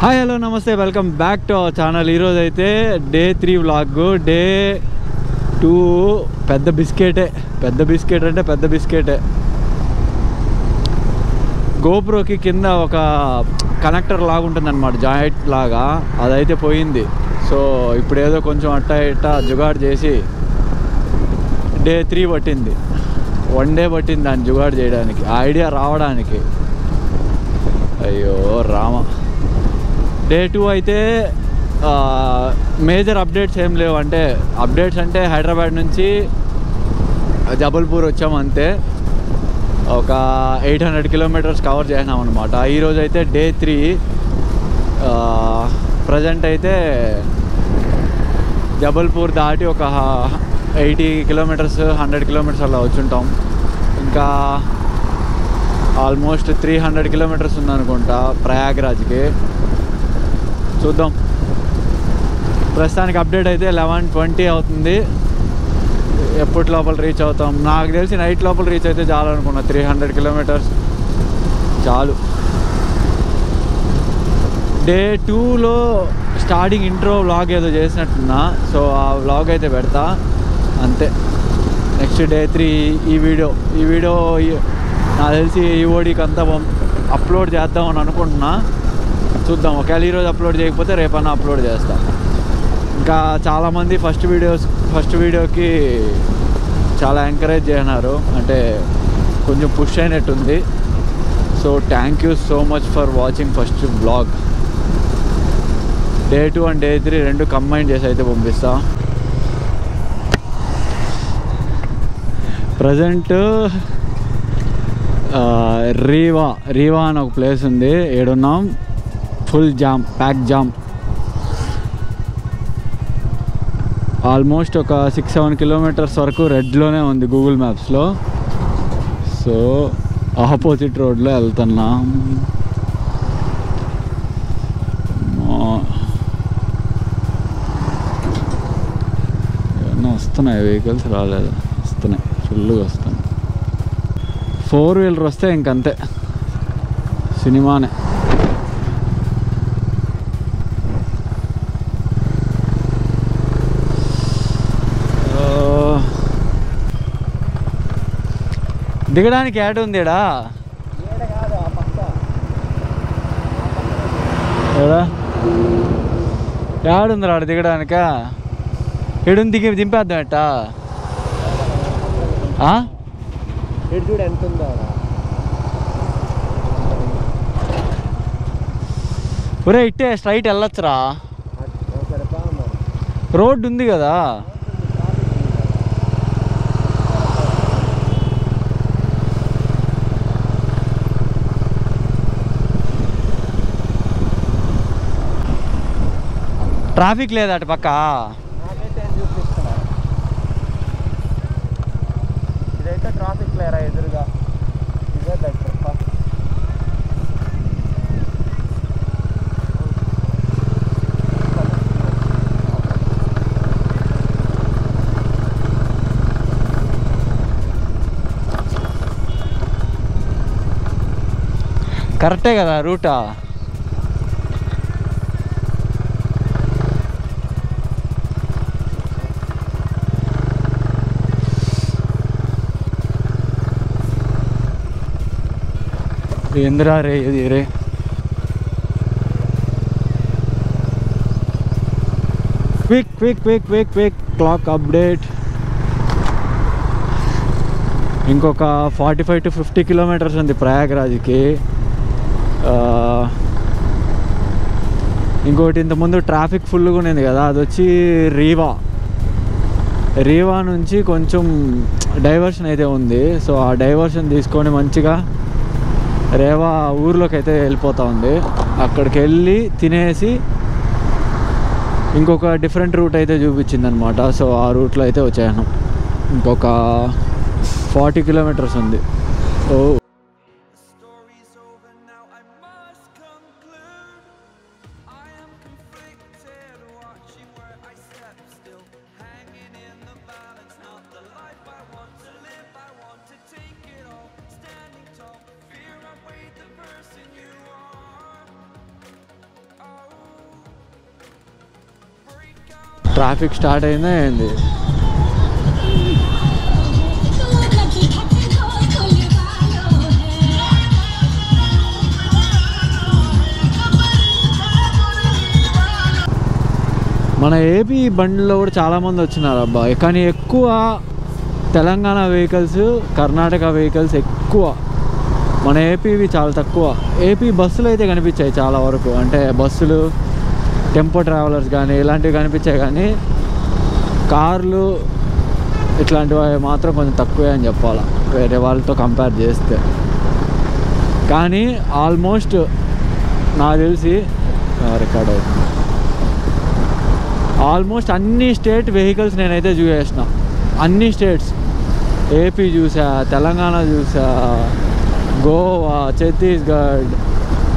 Hi hello నమస్తే welcome back to our channel. ఈరోజు అయితే డే 3 వ్లాగ్. డే 2 పెద్ద బిస్కెట్ అంటే పెద్ద బిస్కెటే. గోప్రోకి కింద ఒక కనెక్టర్ లాగా ఉంటుందన్నమాట, జాయింట్ లాగా, అదైతే పోయింది. సో ఇప్పుడు ఏదో కొంచెం అట్టా ఇట్టా జుగాడు చేసి డే 3 పట్టింది. 1 డే పట్టింది దాన్ని జుగాడు చేయడానికి, ఆ ఐడియా రావడానికి. అయ్యో రామ. డే 2 అయితే మేజర్ అప్డేట్స్ ఏం లేవు. అంటే అప్డేట్స్ అంటే హైదరాబాద్ నుంచి జబల్పూర్ వచ్చాము అంతే. ఒక 800 కిలోమీటర్స్ కవర్ చేసినాం అనమాట. ఈరోజు అయితే డే 3. ప్రజెంట్ అయితే జబల్పూర్ దాటి ఒక 80 కిలోమీటర్స్ 100 కిలోమీటర్స్ అలా వచ్చుంటాం. ఇంకా ఆల్మోస్ట్ 300 కిలోమీటర్స్ ఉందనుకుంటా ప్రయాగ్రాజ్కి. చూద్దాం. ప్రస్తుతానికి అప్డేట్ అయితే 11:20 అవుతుంది. ఎప్పటి లోపల రీచ్ అవుతాం? నాకు తెలిసి నైట్ లోపల రీచ్ అయితే చాలు అనుకున్నా. 300 కిలోమీటర్స్ చాలు. డే 2లో స్టార్టింగ్ ఇంట్రో వ్లాగ్ ఏదో చేసినట్టున్నా, సో ఆ వ్లాగ్ అయితే పెడతా అంతే. నెక్స్ట్ డే 3 ఈ వీడియో నాకు తెలిసి ఈఓడికి అంతా అప్లోడ్ చేద్దామని అనుకుంటున్నా. చూద్దాం. ఒకవేళ ఈరోజు అప్లోడ్ చేయకపోతే రేపన్నా అప్లోడ్ చేస్తా. ఇంకా చాలామంది ఫస్ట్ వీడియోకి చాలా ఎంకరేజ్ చేసినారు, అంటే కొంచెం పుష్ అయినట్టుంది. So thank you so much for watching first blog. Day 2 and day 3 రెండు కంబైన్ చేసి అయితే పంపిస్తా. ప్రజెంట్ రీవా అని ఒక ప్లేస్ ఉంది, ఏడున్నాం. Full jam, pack jam. Almost ఒక 6-7 కిలోమీటర్స్ వరకు రెడ్లోనే ఉంది గూగుల్ మ్యాప్స్లో. సో ఆపోజిట్ రోడ్లో వెళ్తున్నా. ఏమన్నా వస్తున్నాయి వెహికల్స్? రాలేదు, వస్తున్నాయి, ఫుల్గా వస్తున్నాయి. 4-వీలర్ వస్తే ఇంకంతే, సినిమానే. దిగడానికి యాడ్ ఉంది ఏడా? యాడ్ ఉంది రాడు దిగడానిక? ఏడు దింపేద్దాం ఎట్టా? చూడు ఎంత ఉందో. ఒరే ఇట్టే స్ట్రైట్ వెళ్ళొచ్చురా, రోడ్డు ఉంది కదా. ట్రాఫిక్ లేదా అటు పక్క? ఇదైతే ట్రాఫిక్ లేరా ఎదురుగా? ఇదే బెటర్. కరెక్టే కదా రూటా? ఏందిరా రే ఇది రే? Quick clock update. ఇంకొక 45 to 50 కిలోమీటర్స్ ఉంది ప్రయాగ్రాజ్కి. ఇంకోటి ఇంతకుముందు ట్రాఫిక్ ఫుల్గా ఉండేది కదా, అది వచ్చి రీవా నుంచి కొంచెం డైవర్షన్ అయితే ఉంది. సో ఆ డైవర్షన్ తీసుకొని మంచిగా రేవా ఊర్లోకి అయితే వెళ్ళిపోతూ ఉంది. అక్కడికి వెళ్ళి తినేసి ఇంకొక డిఫరెంట్ రూట్ అయితే చూపించింది అనమాట. సో ఆ రూట్లో అయితే వచ్చాను. ఇంకొక 40 కిలోమీటర్స్ ఉంది. ఓ ట్రాఫిక్ స్టార్ట్ అయిందా ఏంది? మన ఏపీ బండిలో కూడా చాలామంది వచ్చినారు అబ్బా, కానీ ఎక్కువ తెలంగాణ వెహికల్స్, కర్ణాటక వెహికల్స్ ఎక్కువ. మన ఏపీవి చాలా తక్కువ. ఏపీ బస్సులు అయితే కనిపించాయి చాలా వరకు, అంటే బస్సులు, టెంపో ట్రావెలర్స్ కానీ ఇలాంటివి కనిపించాయి, కానీ కార్లు ఇట్లాంటివి మాత్రం కొంచెం తక్కువే అని చెప్పాలా వేరే వాళ్ళతో కంపేర్ చేస్తే. కానీ ఆల్మోస్ట్ నాకు తెలిసి రికార్డ్ అవుతుంది, ఆల్మోస్ట్ అన్ని స్టేట్ వెహికల్స్ నేనైతే చూసేసిన. అన్ని స్టేట్స్, ఏపీ చూసా, తెలంగాణ చూసా, గోవా, ఛత్తీస్గఢ్,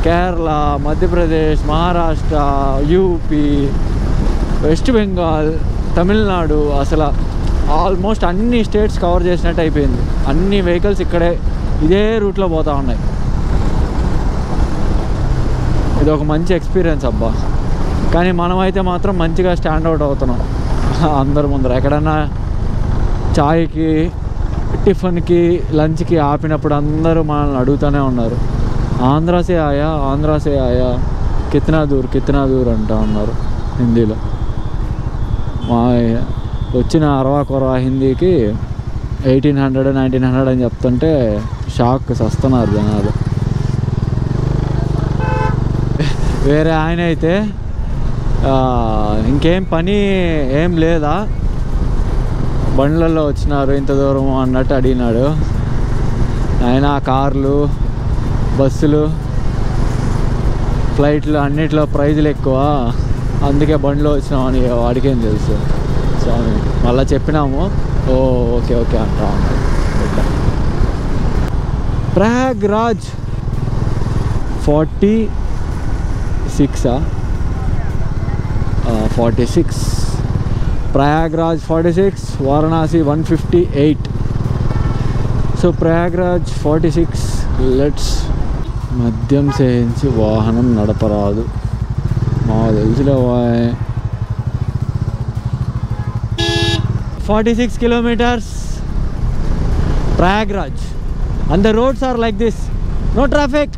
కేరళ, మధ్యప్రదేశ్, మహారాష్ట్ర, యూపీ, వెస్ట్ బెంగాల్, తమిళనాడు, అసలు ఆల్మోస్ట్ అన్ని స్టేట్స్ కవర్ చేసినట్టు అయిపోయింది. అన్ని వెహికల్స్ ఇక్కడే ఇదే రూట్లో పోతూ ఉన్నాయి. ఇది ఒక మంచి ఎక్స్పీరియన్స్ అబ్బా. కానీ మనమైతే మాత్రం మంచిగా స్టాండ్అవుట్ అవుతున్నాం అందరి ముందర. ఎక్కడన్నా చాయ్కి, టిఫిన్కి, లంచ్కి ఆపినప్పుడు అందరూ మనల్ని అడుగుతూనే ఉన్నారు, ఆంధ్రాసే ఆయా, ఆంధ్రాసే ఆయా, కిత్నా దూర్ అంటూ ఉన్నారు హిందీలో. మా వచ్చిన అరవా కొరవా హిందీకి 1800, 1900 అని చెప్తుంటే షాక్ వస్తున్నారు జనాలు. వేరే ఆయన అయితే ఇంకేం పని ఏం లేదా, బండ్లలో వచ్చినారు ఇంత దూరం అన్నట్టు అడిగినాడు. ఆయన కార్లు, బస్సులు, ఫ్లైట్లు అన్నిట్లో ప్రైజులు ఎక్కువ, అందుకే బండిలో వచ్చినామని వాడికేం తెలుసు స్వామి. మళ్ళీ చెప్పినాము, ఓకే అంటా ఉన్నాడు. ప్రయాగ్రాజ్ 46, ప్రయాగ్రాజ్ 46, వారణాసి 158. So Prayagraj 46, let's. మద్యం సేవించి వాహనం నడపరాదు, మా తెలుసులే. 46 kilometers Prayagraj, and the roads are like this, no traffic.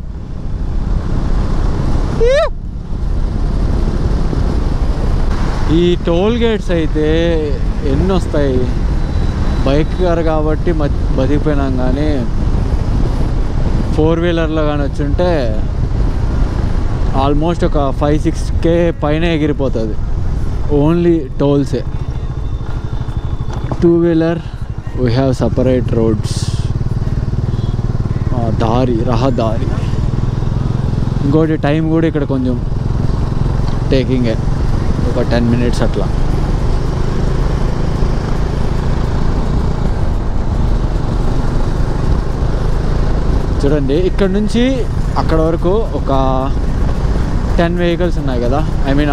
ఈ టోల్ గేట్స్ అయితే ఎన్ని వస్తాయి, బైక్ కార్ కాబట్టి బతికిపోయినాం, కానీ 4-wheelerలో కానీ వచ్చుంటే ఆల్మోస్ట్ ఒక 5-6K పైన ఎగిరిపోతుంది ఓన్లీ టోల్సే. 2-wheeler we have separate roads, రహదారి. ఇంకోటి టైం కూడా ఇక్కడ కొంచెం టేకింగే, ఒక 10 minutes అట్లా. చూడండి, ఇక్కడ నుంచి అక్కడ వరకు ఒక 10 vehicles ఉన్నాయి కదా, ఐ మీన్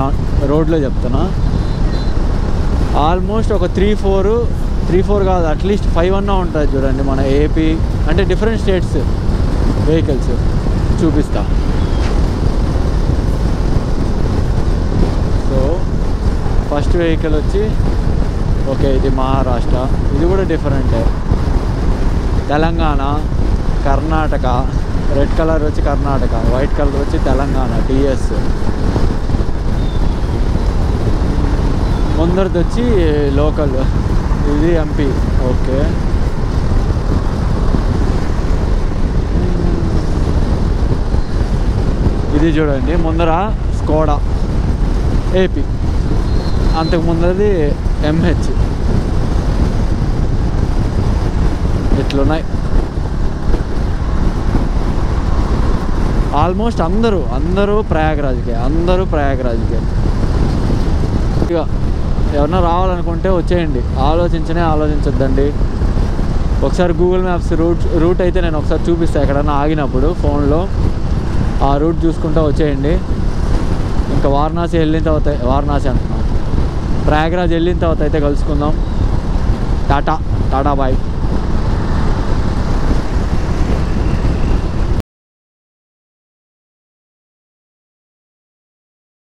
రోడ్లో చెప్తున్నా. ఆల్మోస్ట్ ఒక 3-4 కాదు, అట్లీస్ట్ 5 అన్నా ఉంటుంది. చూడండి మన ఏపీ అంటే డిఫరెంట్ స్టేట్స్ వెహికల్స్ చూపిస్తా. సో ఫస్ట్ వెహికల్ వచ్చి ఓకే, ఇది మహారాష్ట్ర, ఇది కూడా డిఫరెంటే. తెలంగాణ, కర్ణాటక, రెడ్ కలర్ వచ్చి కర్ణాటక, వైట్ కలర్ వచ్చి తెలంగాణ, టీఎస్. ముందరిది వచ్చి లోకల్, ఇది ఎంపీ. ఓకే, ఇది చూడండి ముందర స్కోడా ఏపీ, అంతకు ముందరది ఎంహెచ్. ఇట్లున్నాయి. ఆల్మోస్ట్ అందరూ ప్రయాగ్రాజ్కే. ఇక ఎవరన్నా రావాలనుకుంటే వచ్చేయండి, ఆలోచించొద్దండి. ఒకసారి గూగుల్ మ్యాప్స్ రూట్ అయితే నేను ఒకసారి చూపిస్తాను, ఎక్కడన్నా ఆగినప్పుడు ఫోన్లో ఆ రూట్ చూసుకుంటూ వచ్చేయండి. ఇంకా వారణాసి వెళ్ళిన తర్వాత, వారణాసి అంటున్నాను, ప్రయాగ్రాజ్ వెళ్ళిన తర్వాత అయితే కలుసుకుందాం. టాటా బాయ్.